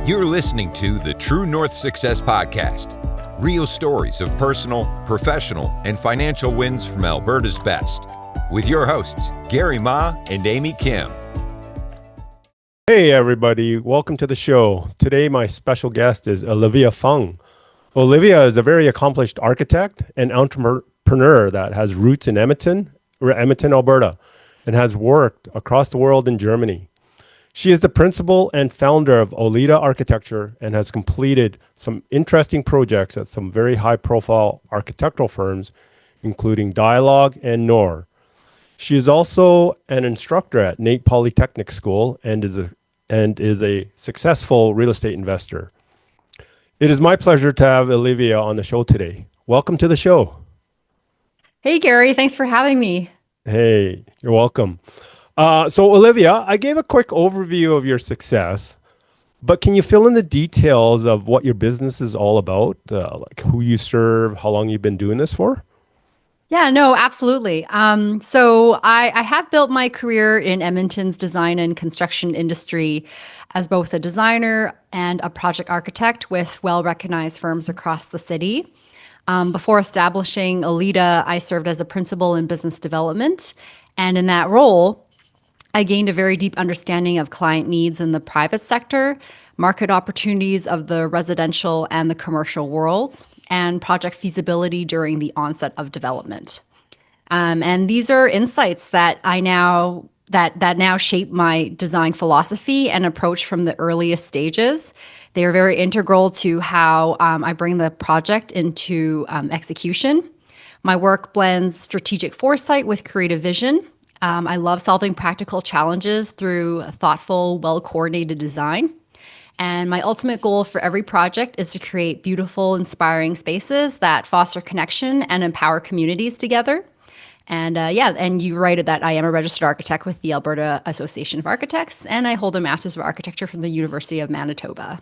You're listening to the True North Success Podcast. Real stories of personal, professional, and financial wins from Alberta's best. With your hosts, Gary Ma and Amy Kim. Hey everybody, welcome to the show. Today my special guest is Olivia Fung. Olivia is a very accomplished architect and entrepreneur that has roots in Edmonton, Alberta, and has worked across the world in Germany. She is the principal and founder of Olida Architecture and has completed some interesting projects at some very high-profile architectural firms, including Dialogue and Knorr. She is also an instructor at Nate Polytechnic School and is a successful real estate investor. It is my pleasure to have Olivia on the show today. Welcome to the show. Hey, Gary. Thanks for having me. Hey, you're welcome. So Olivia, I gave a quick overview of your success, but can you fill in the details of what your business is all about? Like who you serve, how long you've been doing this for? Yeah, no, absolutely. So I have built my career in Edmonton's design and construction industry as both a designer and a project architect with well-recognized firms across the city. Before establishing Olida, I served as a principal in business development. And in that role, I gained a very deep understanding of client needs in the private sector, market opportunities of the residential and the commercial worlds, and project feasibility during the onset of development. And these are insights that I now shape my design philosophy and approach from the earliest stages. They are very integral to how I bring the project into execution. My work blends strategic foresight with creative vision. I love solving practical challenges through thoughtful, well-coordinated design. And my ultimate goal for every project is to create beautiful, inspiring spaces that foster connection and empower communities together. And and you write that I am a registered architect with the Alberta Association of Architects, and I hold a Master's of Architecture from the University of Manitoba.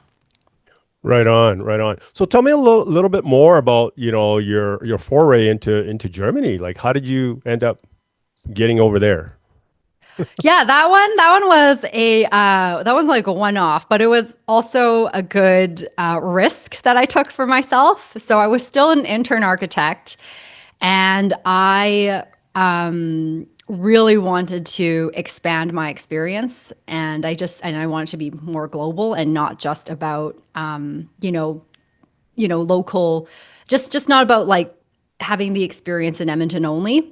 Right on, right on. So tell me a little bit more about, your foray into Germany. Like, how did you end up getting over there? Yeah, that one was like a one-off, but it was also a good risk that I took for myself. So I was still an intern architect, and I really wanted to expand my experience, and I wanted to be more global and not just about local, just not about like having the experience in Edmonton only.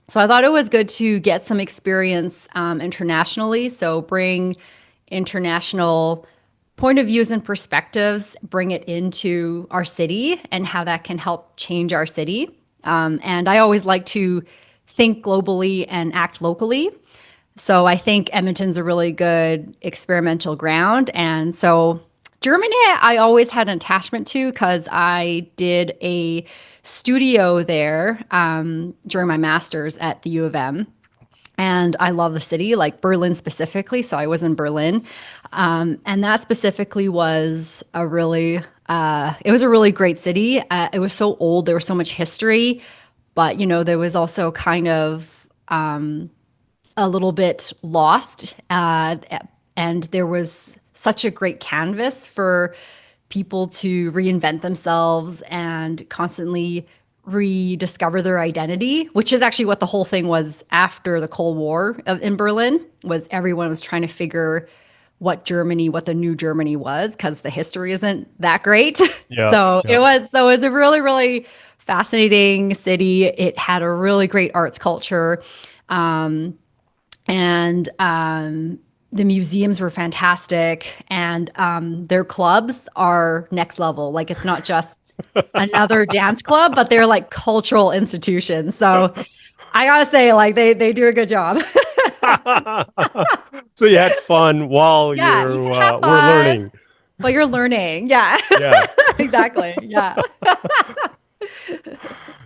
So I thought it was good to get some experience internationally. So bring international point of views and perspectives, bring it into our city and how that can help change our city. And I always like to think globally and act locally. So I think Edmonton's a really good experimental ground. And so Germany, I always had an attachment to because I did a studio there during my master's at the U of M. And I love the city, like Berlin specifically. So I was in Berlin. And that specifically was it was a really great city. It was so old. There was so much history. But, there was also kind of a little bit lost. And there was such a great canvas for people to reinvent themselves and constantly rediscover their identity, which is actually what the whole thing was after the Cold War in Berlin, was everyone was trying to figure what the new Germany was, because the history isn't that great. It was a really, really fascinating city. It had a really great arts culture. The museums were fantastic, and their clubs are next level. Like, it's not just another dance club, but they're like cultural institutions. So I gotta say, like, they do a good job. So you had fun while you were learning. But you're learning. Yeah. Yeah. Exactly. Yeah.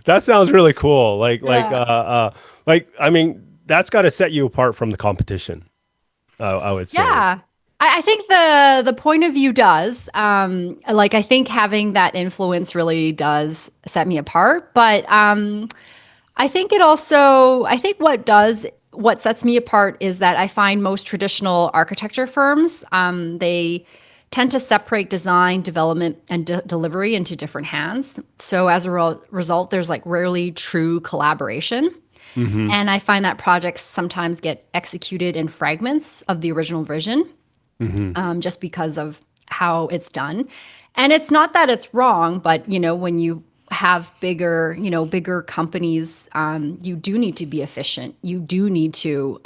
That sounds really cool. I mean, that's got to set you apart from the competition. I would say. Yeah. I think the point of view does. I think having that influence really does set me apart. But I think what sets me apart is that I find most traditional architecture firms, they tend to separate design, development, and delivery into different hands. So as a result, there's like rarely true collaboration. And I find that projects sometimes get executed in fragments of the original vision, just because of how it's done. And it's not that it's wrong, but when you have bigger companies, you do need to be efficient. You do need to,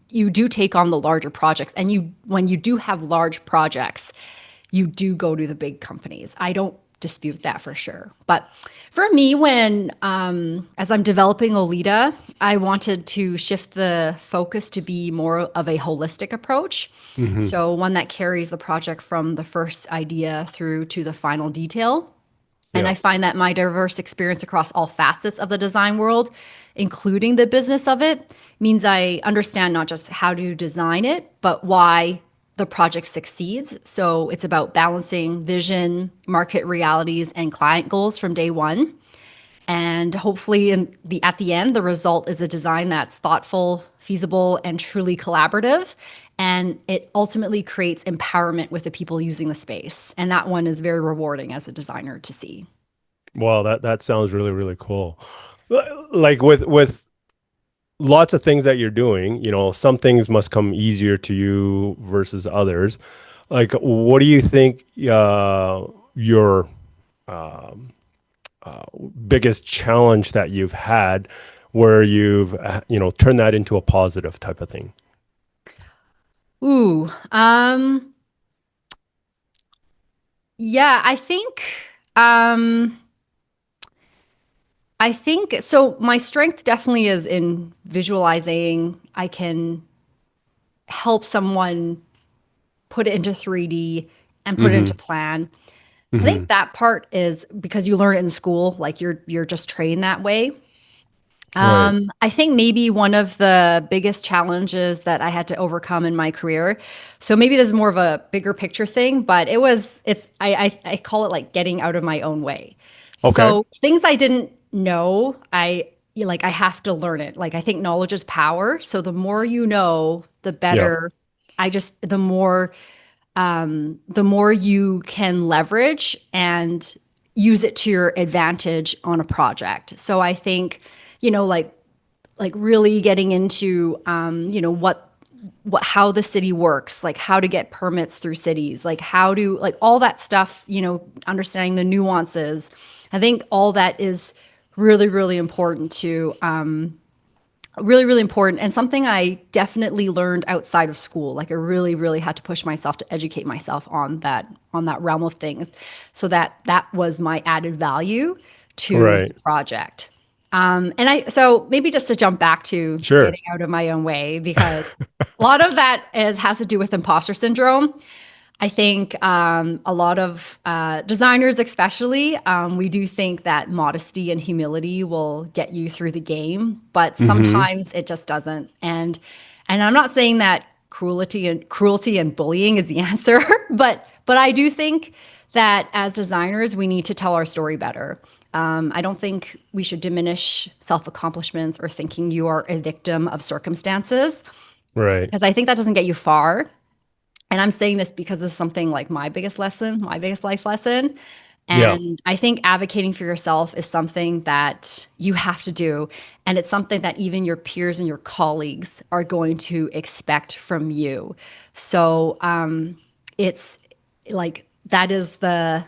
you do take on the larger projects. And when you do have large projects, you do go to the big companies. I don't dispute that for sure. But for me, as I'm developing Olida, I wanted to shift the focus to be more of a holistic approach. So one that carries the project from the first idea through to the final detail. And I find that my diverse experience across all facets of the design world, including the business of it, means I understand not just how to design it, but why the project succeeds. So it's about balancing vision, market realities, and client goals from day one. And hopefully at the end, the result is a design that's thoughtful, feasible, and truly collaborative. And it ultimately creates empowerment with the people using the space. And that one is very rewarding as a designer to see. Well, that sounds really, really cool. Like with lots of things that you're doing, some things must come easier to you versus others. Like, what do you think your biggest challenge that you've had where you've, turned that into a positive type of thing? Ooh, yeah, I think so. My strength definitely is in visualizing. I can help someone put it into 3D and put it into plan. I think that part is because you learn it in school, like you're just trained that way. Right. I think maybe one of the biggest challenges that I had to overcome in my career. So maybe this is more of a bigger picture thing, but I call it like getting out of my own way. Okay. So things I didn't know, I have to learn it. Like I think knowledge is power. So the more you know, the Yeah. better. The more you can leverage and use it to your advantage on a project. So I think, like really getting into, how the city works, like how to get permits through cities, like like all that stuff, understanding the nuances. I think all that is really, really important really, really important, and something I definitely learned outside of school. Like I really, really had to push myself to educate myself on that realm of things, so that was my added value to the Right. project. So maybe just to jump back to Sure. getting out of my own way, because a lot of that has to do with imposter syndrome. I think a lot of designers, especially, we do think that modesty and humility will get you through the game, but sometimes it just doesn't. And I'm not saying that cruelty and bullying is the answer, but I do think that as designers, we need to tell our story better. I don't think we should diminish self-accomplishments or thinking you are a victim of circumstances, Right. because I think that doesn't get you far. And I'm saying this because it's something like my biggest life lesson. Yeah. And I think advocating for yourself is something that you have to do. And it's something that even your peers and your colleagues are going to expect from you. So it's like that's the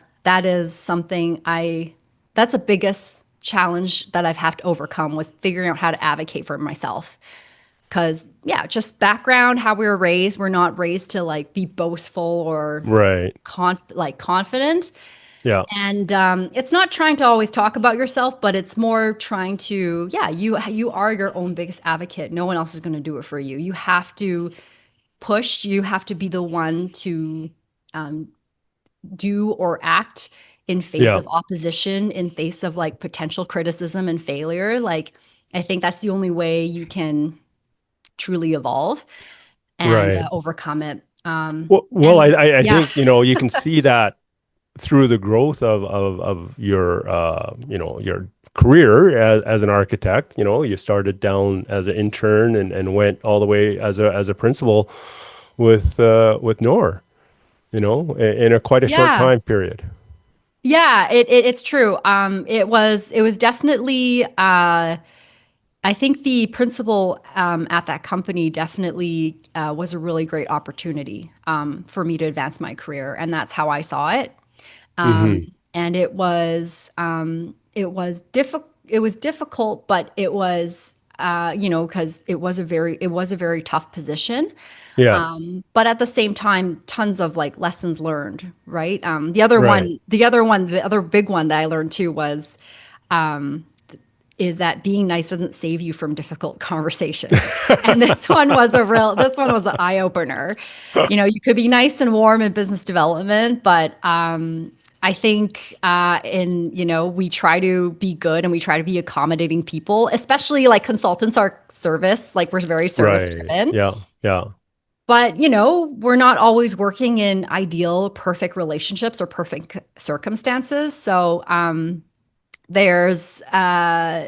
biggest challenge that I've had to overcome, was figuring out how to advocate for myself. Because, yeah, just background, how we were raised. We're not raised to like be boastful or Right. confident. Yeah. And it's not trying to always talk about yourself, but it's more trying to, yeah, you are your own biggest advocate. No one else is going to do it for you. You have to push. You have to be the one to do or act in face Yeah. of opposition, in face of like potential criticism and failure. Like, I think that's the only way you can truly evolve and Right. overcome it. Well, And I yeah, think, you can see that through the growth of your, your career as an architect. You started down as an intern and went all the way as a principal with Nor. in a quite a short Yeah. time period. Yeah, it's true. It was definitely I think the principal at that company definitely was a really great opportunity for me to advance my career, and that's how I saw it. Hmm. And it was difficult, but it was because it was a very tough position. Yeah. But at the same time, tons of like lessons learned, right? Right. The other big one that I learned too was is that being nice doesn't save you from difficult conversations. And this one was an eye opener. You could be nice and warm in business development, but I think we try to be good and we try to be accommodating people, especially like consultants are service, like we're very service Right. driven. Yeah. Yeah. But, we're not always working in ideal, perfect relationships or perfect circumstances. So, there's uh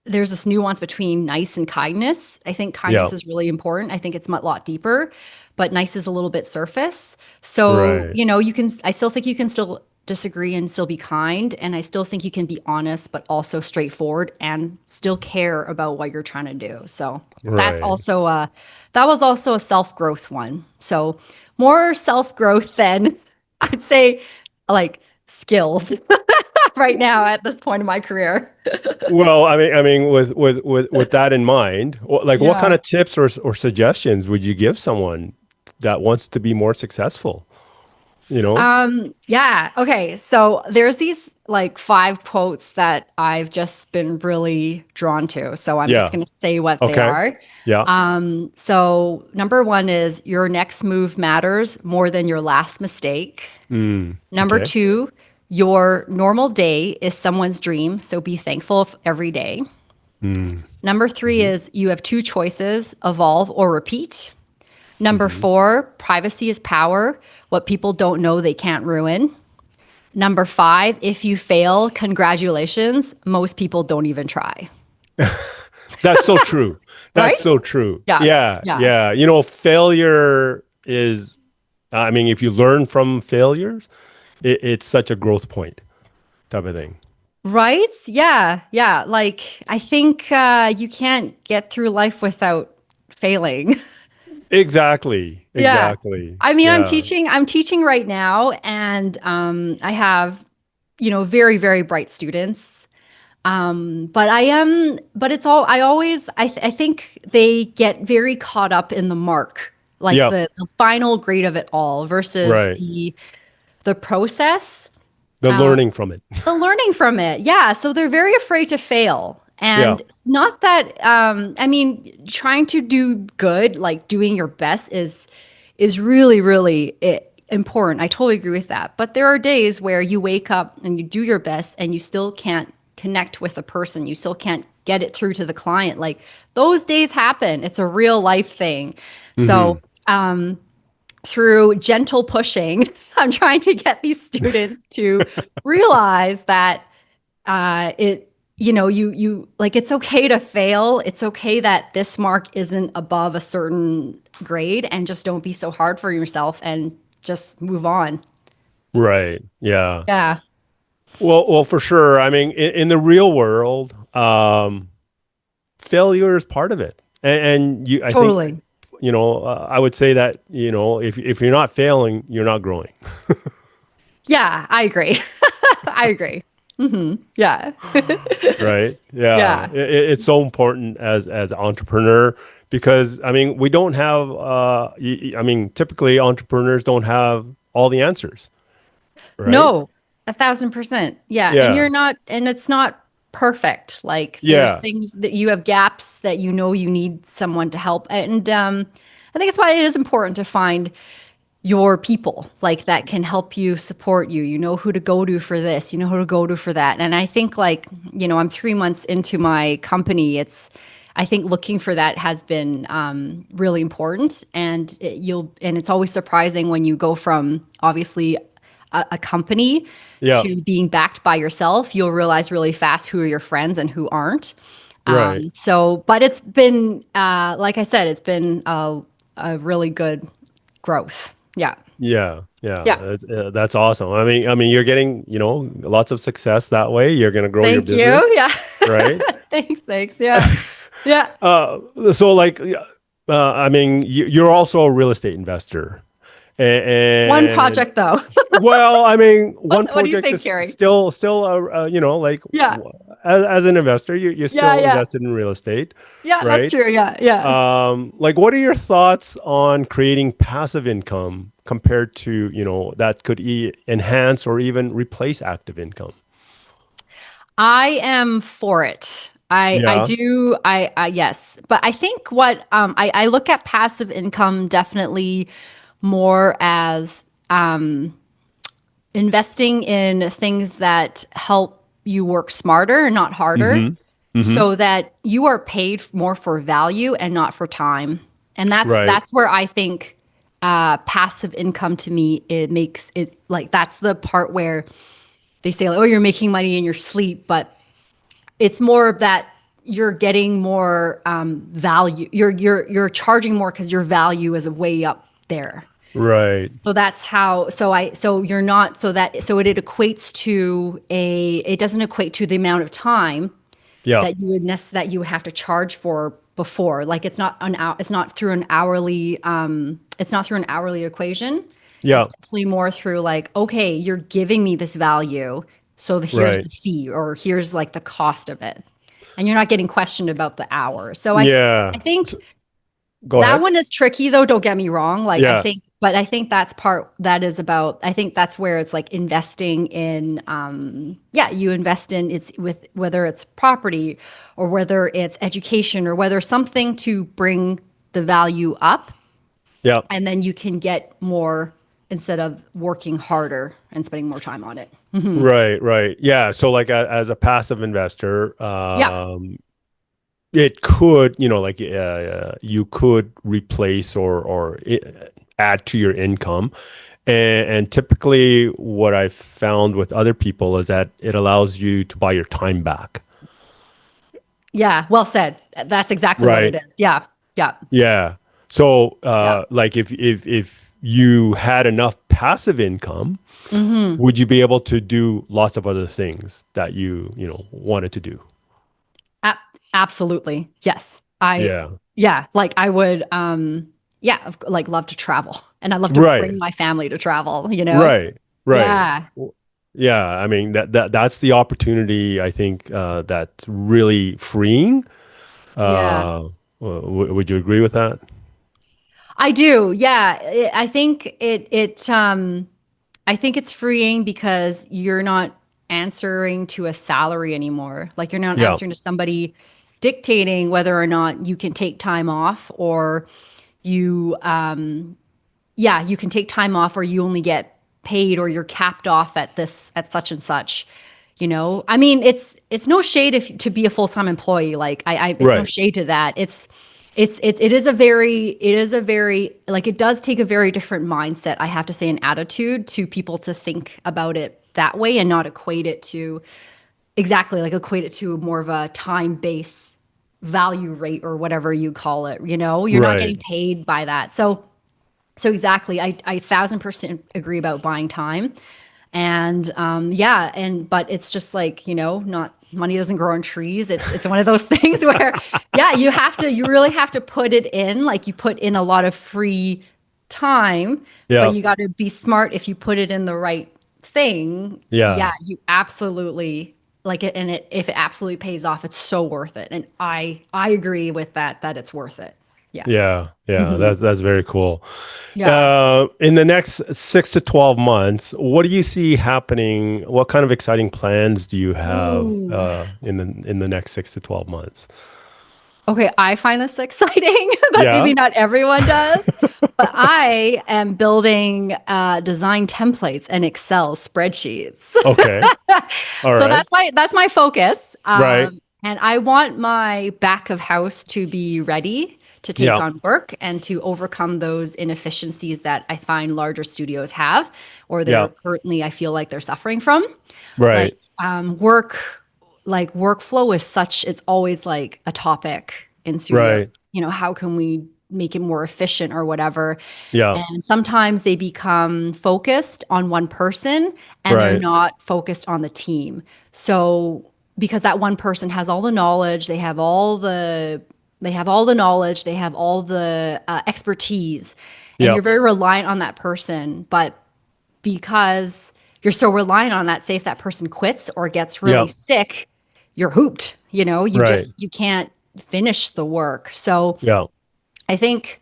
there's this nuance between nice and kindness. I think Yeah. kindness is really important. I think it's a lot deeper, but nice is a little bit surface. So, Right. I still think you can still disagree and still be kind. And I still think you can be honest, but also straightforward and still care about what you're trying to do. So Right. that was also a self-growth one. So more self-growth than I'd say like skills right now at this point in my career. Well, I mean, with that in mind, like, what kind Yeah. of tips or suggestions would you give someone that wants to be more successful? You know? Yeah. Okay. So there's these like five quotes that I've just been really drawn to. So I'm just Yeah. going to say what they Okay. are. Yeah. So number one is your next move matters more than your last mistake. Mm. Number Okay. two, your normal day is someone's dream. So be thankful every day. Mm. Number three Hmm. is you have two choices, evolve or repeat. Number Hmm. four, privacy is power. What people don't know, they can't ruin. Number five, if you fail, congratulations. Most people don't even try. That's so true. That's Right? so true. Yeah. Yeah. Yeah. Yeah. Failure is, I mean, if you learn from failures, it's such a growth point type of thing. Right? Yeah. Yeah. Like, I think you can't get through life without failing. Exactly. Yeah. Exactly. I mean, Yeah. I'm teaching right now, and I have, very, very bright students. But it's all, I think they get very caught up in the mark, like Yeah. the final grade of it all versus Right. the process, The learning from it. the learning from it. Yeah. So they're very afraid to fail. Yeah. And not that, I mean, trying to do good, like doing your best is really, really important. I totally agree with that. But there are days where you wake up and you do your best and you still can't connect with a person. You still can't get it through to the client. Like those days happen. It's a real life thing. So, Hmm. through gentle pushing, I'm trying to get these students to realize that you like it's okay to fail. It's okay that this mark isn't above a certain grade, and just don't be so hard for yourself and just move on. Right. Yeah. Yeah, Well, for sure. I mean, in the real world, failure is part of it. I think, totally. I would say that, if you're not failing, you're not growing. Yeah, I agree. I agree. Yeah. Right. Yeah. Yeah. It's so important as entrepreneur because, I mean, we don't have, I mean, typically entrepreneurs don't have all the answers. Right. No, 1,000%. Yeah. And Yeah. you're not, and it's not perfect. Like there's Yeah. things that you have gaps that you need someone to help. And I think it's why it is important to find your people like that can help you, support you. You know who to go to for this, you know who to go to for that. And I think like, I'm 3 months into my company. I think looking for that has been really important. And it's always surprising when you go from obviously a company Yeah. to being backed by yourself. You'll realize really fast who are your friends and who aren't. Right. But it's been, like I said, it's been a really good growth. Yeah. Yeah, yeah, Yeah. that's awesome. I mean, you're getting, lots of success that way. You're going to grow your Thank business, you. Yeah. right? Thanks. Thanks. Yeah. Yeah. So like, I mean, you're also a real estate investor, One and project though. well, I mean, one What do you project think, is Carrie? still, like Yeah. as an investor, you're Yeah. still Yeah. invested in real estate, Yeah. That's right? true. Yeah. Yeah. Like, what are your thoughts on creating passive income compared to, that could enhance or even replace active income? I am for it. I Yeah. do I yes, but I think what I look at passive income definitely more as investing in things that help you work smarter and not harder, Mm-hmm. Mm-hmm. so that you are paid more for value and not for time. And Right. that's where I think passive income, to me, it makes it like, that's the part where they say like, oh, you're making money in your sleep, but it's more of that you're getting more value. You're charging more because your value is way up there. Right. So that's how. So you're not. It equates to a. It doesn't equate to the amount of time Yeah. that you would have to charge for before. Like, it's not it's not through an hourly. It's not through an hourly equation. Yeah. It's definitely more through like, okay, you're giving me this value, so here's Right. the fee, or here's like the cost of it, and you're not getting questioned about the hour. So I Yeah. think Go that ahead. one is tricky though, don't get me wrong. Like, Yeah. I think that's part that is about, I think that's where it's like investing in, yeah, you invest in, it's with, whether it's property or whether it's education or whether something to bring the value up, Yeah. and then you can get more instead of working harder and spending more time on it. Right. Right. Yeah. So like, as a passive investor, Yeah. it could, like, you could replace or add to your income. And typically what I've found with other people is that it allows you to buy your time back. Yeah. Well said. That's exactly what it Right. is. Yeah. Yeah. Yeah. So, Yeah. like, if you had enough passive income, would you be able to do lots of other things that wanted to do? A- Absolutely. Yes. Yeah. Yeah, like I would, yeah, like love to travel, and I love to bring Right. my family to travel, you know? Right. Right. Yeah. Yeah. I mean, that's the opportunity, I think, that's really freeing. Yeah. Would you agree with that? I do. Yeah. I think it's freeing because you're not answering to a salary anymore. Like, you're not Yeah. answering to somebody dictating whether or not you can take time off, or you yeah, you can take time off, or you only get paid, or you're capped off at this, at such and such. I mean, it's no shade if to be a full-time employee. Like, it's no Right. shade to that. It is a very, like, it does take a very different mindset, I have to say, an attitude to people to think about it that way, and not equate it to, exactly, like, equate it to more of a time base value rate, or whatever you call it. You're not Right. getting paid by that. So exactly, I 1,000% agree about buying time, and yeah, but it's just like, not, money doesn't grow on trees. It's one of those things where, yeah, you really have to put it in. Like, you put in a lot of free time, but Yeah. you got to be smart. If you put it in the right thing, yeah, Yeah. you absolutely like it, and if it absolutely pays off, it's so worth it. And I agree with that it's worth it. Yeah. Yeah, yeah, Hmm. that's very cool. Yeah. In the next 6 to 12 months, what do you see happening? What kind of exciting plans do you have Ooh. in the next 6 to 12 months? Okay, I find this exciting, but maybe Yeah. not everyone does. But I am building design templates and Excel spreadsheets. Okay. All So right. that's my focus. Right. And I want my back of house to be ready to take Yeah. on work and to overcome those inefficiencies that I find larger studios have, or Yeah. they're currently, I feel like they're suffering from. Like, Right. work, workflow is such, it's always like a topic in studios. Right. How can we make it more efficient or whatever. Yeah. And sometimes they become focused on one person and they're Right. not focused on the team. So because that one person has all the knowledge, they have all the knowledge, they have all the expertise, and Yeah. you're very reliant on that person. But because you're so reliant on that, say if that person quits or gets really Yeah. sick, you're hooped. Right. You can't finish the work. So Yeah. I think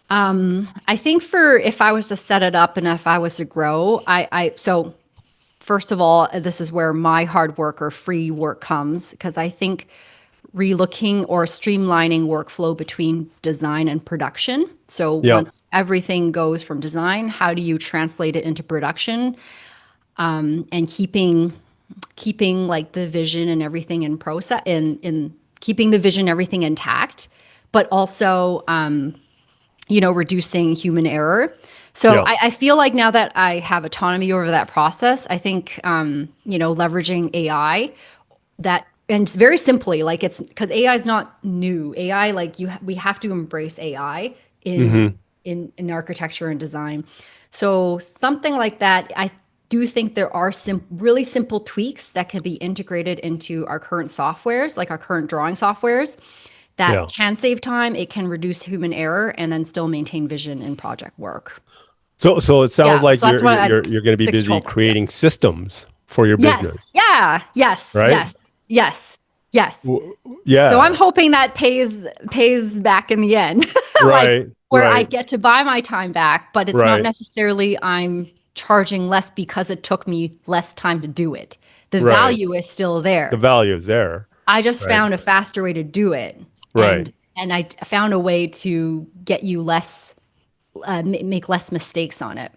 for if I was to set it up and if I was to grow, so first of all, this is where my hard work or free work comes, because I think relooking or streamlining workflow between design and production. So Yeah. once everything goes from design, how do you translate it into production? And keeping like the vision and everything in process, in keeping the vision, everything intact, but also reducing human error. So Yeah. I feel like now that I have autonomy over that process, I think leveraging AI, that, and very simply, like, it's because AI is not new. AI, like, we have to embrace AI Mm-hmm. in architecture and design. So something like that, I do think there are really simple tweaks that can be integrated into our current softwares, like our current drawing softwares, that Yeah. can save time, it can reduce human error, and then still maintain vision in project work. So it sounds Yeah, like so that's what you're going to be 6 to busy 12 months. Yeah. creating systems for your Yes. business, Yeah. Yes. right? Yes. Yes. Yes. So I'm Yeah. hoping that pays back in the end, like Right. where I Right. get to buy my time back, but it's not Right. necessarily I'm charging less because it took me less time to do it. The Right. value is still The there. value is there. I just Right. found a faster way to do it, Right. and I found a way to get you less, make less mistakes on it.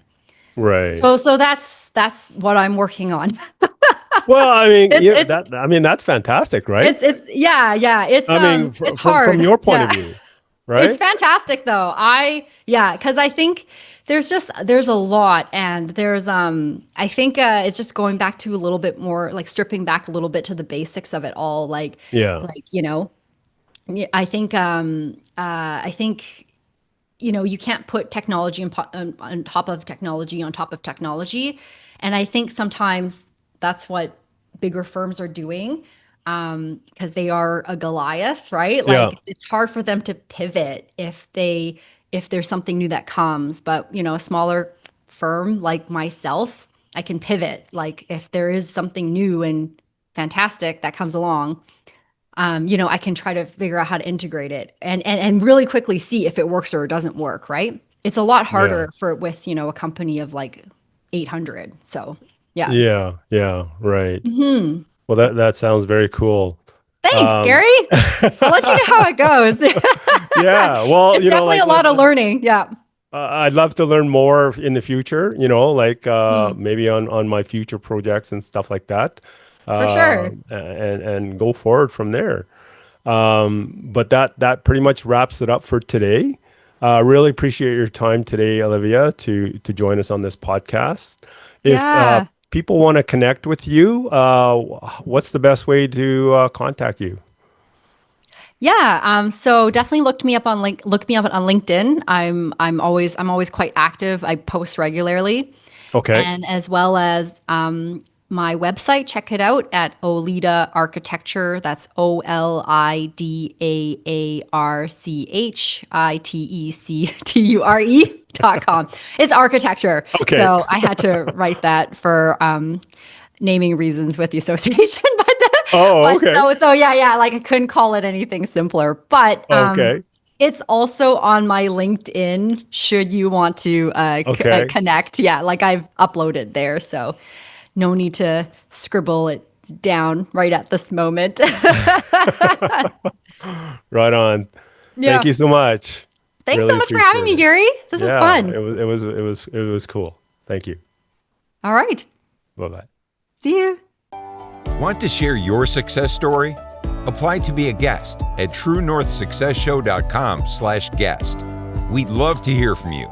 Right. So that's what I'm working on. Well, I mean, It's yeah, it's that's fantastic, right? it's yeah. I mean, It's from hard. your point of Yeah. view, It's right? fantastic though. Because I think there's a lot, and I think it's just going back to a little bit more, like stripping back a little bit to the basics of it all, Yeah. yeah, I think you can't put technology on top of technology on top of technology. And I think sometimes that's what bigger firms are doing, because they are a Goliath, right? Yeah. Like, it's hard for them to pivot if there's something new that comes. But, a smaller firm like myself, I can pivot. Like, if there is something new and fantastic that comes along, I can try to figure out how to integrate it and really quickly see if it works or it doesn't work, right? It's a lot Yeah. harder with, a company of like 800. So, yeah. Yeah. Yeah. Right. Hmm. Well, that sounds very cool. Thanks, Um, Gary. I'll let you know how it goes. yeah. Well, It's definitely a lot of learning. Yeah. I'd love to learn more in the future, like Hmm. maybe on my future projects and stuff like that. For sure. And go forward from there. But that pretty much wraps it up for today. Really appreciate your time today, Olivia, to join us on this podcast. If Yeah. people want to connect with you, what's the best way to contact you? Yeah. So definitely look me up on LinkedIn. I'm always quite active. I post regularly. Okay. And as well as my website, check it out at Olida Architecture. That's OLIDAARCHITECTURE.com. It's architecture. Okay. So I had to write that for naming reasons with the association. Oh, okay. So yeah, like I couldn't call it anything simpler. But Okay. it's also on my LinkedIn, should you want to Okay. connect. Yeah, like I've uploaded there, so no need to scribble it down right at this moment. Right on. Yeah. Thank you so much. Thanks Really so much for having me, appreciate it. Gary. This was Yeah, fun. it was cool. Thank you. All right. Bye-bye. See you. Want to share your success story? Apply to be a guest at truenorthsuccessshow.com/guest. We'd love to hear from you.